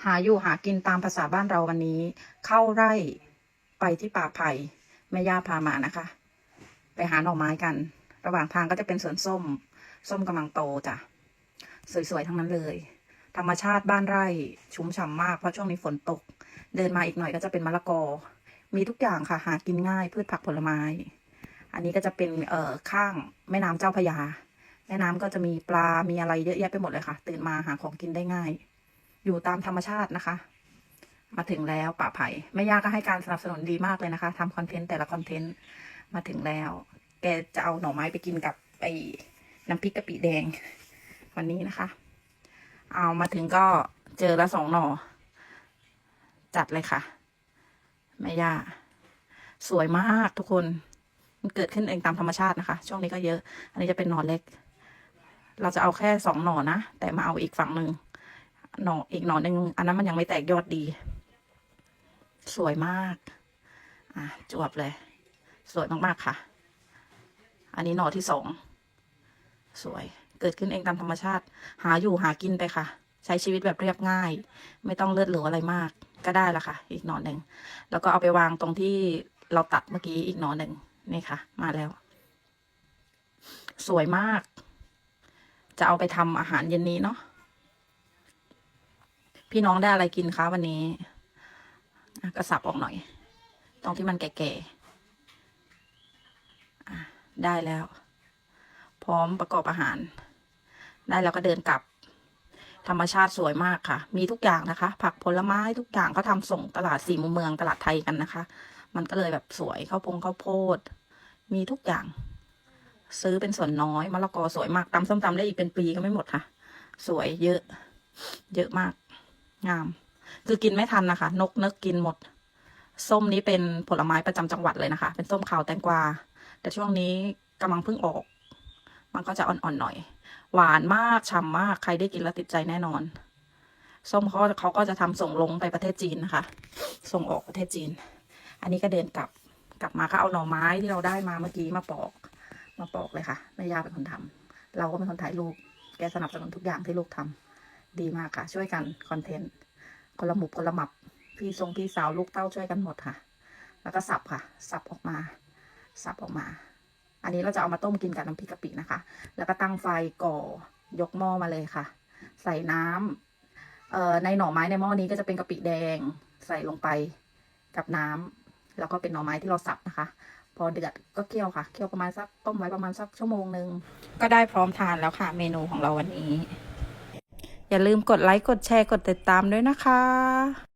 หาอยู่หากินตามภาษาบ้านเราวันนี้ เข้าไร่ไปที่ป่าไผ่แม่ย่าพามานะคะ ไปหาหน่อไม้กัน ระหว่างทางก็จะเป็นสวนส้ม ส้มกำลังโตจ้ะสวยๆทั้งนั้นเลย ธรรมชาติบ้านไร่ชุ่มฉ่ำมากเพราะช่วงนี้ฝนตก เดินมาอีกหน่อยก็จะเป็นมะละกอ มีทุกอย่างค่ะหากินง่ายพืชผักผลไม้ อันนี้ก็จะเป็นข้างแม่น้ำเจ้าพระยาแม่น้ำก็จะมีปลา มีอะไรเยอะแยะไปหมดเลยค่ะ ตื่นมาหาของกินได้ง่าย อยู่ตามธรรมชาตินะคะ มาถึงแล้วป่าไผ่แม่ย่าก็ให้การสนับสนุนดีมากเลยนะคะทำคอนเทนต์แต่ละคอนเทนต์มาถึงแล้ว แกจะเอาหน่อไม้ไปกินกับไอ้น้ำพริกกะปิแดงวันนี้นะคะ เอามาถึงก็เจอละ2 หน่อ จัดเลยค่ะแม่ย่าสวยมากทุกคนมันเกิดขึ้นเองตามธรรมชาตินะคะ ช่วงนี้ก็เยอะ อันนี้จะเป็นหน่อเล็ก เราจะเอาแค่2 หน่อนะแต่มาเอาอีกฝั่งหนึ่งหน่ออีกหน่อหนึ่งอันนั้นมันยังไม่แตกยอดดี สวยมากจวบเลย สวยมากๆค่ะ อันนี้หน่อที่2สวยเกิดขึ้นเองตามธรรมชาติ หาอยู่หากินไปค่ะ ใช้ชีวิตแบบเรียบง่าย ไม่ต้องเลือดหรูอะไรมากก็ได้ละค่ะ อีกหน่อหนึ่งแล้วก็เอาไปวางตรงที่เราตัดเมื่อกี้อีกหน่อหนึ่งนี่ค่ะ มาแล้ว สวยมาก จะเอาไปทำอาหารเย็นนี้เนาะพี่น้องได้อะไรกินคะวันนี้กระสับออกหน่อยตรงที่มันแก่ๆได้แล้ว พร้อมประกอบอาหาร ได้แล้วก็เดินกลับ ธรรมชาติสวยมากค่ะ มีทุกอย่างนะคะ ผักผลไม้ทุกอย่างเขาทำส่งตลาด4 มุมเมืองตลาดไทยกันนะคะ มันก็เลยแบบสวยข้าวโพดมีทุกอย่าง ซื้อเป็นส่วนน้อยมะละกอสวยมากตำส้มตำได้อีกเป็นปีก็ไม่หมดค่ะ สวยเยอะ เยอะมากงาม คือกินไม่ทันนะคะ นกนึกกินหมด ส้มนี้เป็นผลไม้ประจำจังหวัดเลยนะคะ เป็นส้มขาวแตงกวาแต่ช่วงนี้กำลังเพิ่งออก มันก็จะอ่อนๆหน่อย หวานมากฉ่ำมากใครได้กินแล้วติดใจแน่นอน ส้มเขาก็จะทำส่งลงไปประเทศจีนนะคะ ส่งออกประเทศจีน อันนี้ก็เดินกลับมาก็เอาหน่อไม้ที่เราได้มาเมื่อกี้มาปอกเลยค่ะแม่ย่าเป็นคนทำเราก็เป็นคนถ่ายรูปแกสนับสนุนทุกอย่างที่ลูกทำดีมากค่ะ ช่วยกันคอนเทนต์คนละหมุบคนละหมับพี่สาวลูกเต้าช่วยกันหมดค่ะ แล้วก็สับค่ะ สับออกมา อันนี้เราจะเอามาต้มกินกับน้ำพริกกะปินะคะ แล้วก็ตั้งไฟก่อยกหม้อมาเลยค่ะ ใส่น้ำในหน่อไม้ในหม้อนี้ก็จะเป็นกะปิแดงใส่ลงไปกับน้ำแล้วก็เป็นหน่อไม้ที่เราสับนะคะ พอเดือดก็เคี่ยวค่ะเคี่ยวประมาณสักต้มไว้ประมาณสักชั่วโมงนึงก็ได้พร้อมทานแล้วค่ะ เมนูของเราวันนี้ อย่าลืมกดไลค์กดแชร์กดติดตามด้วยนะคะ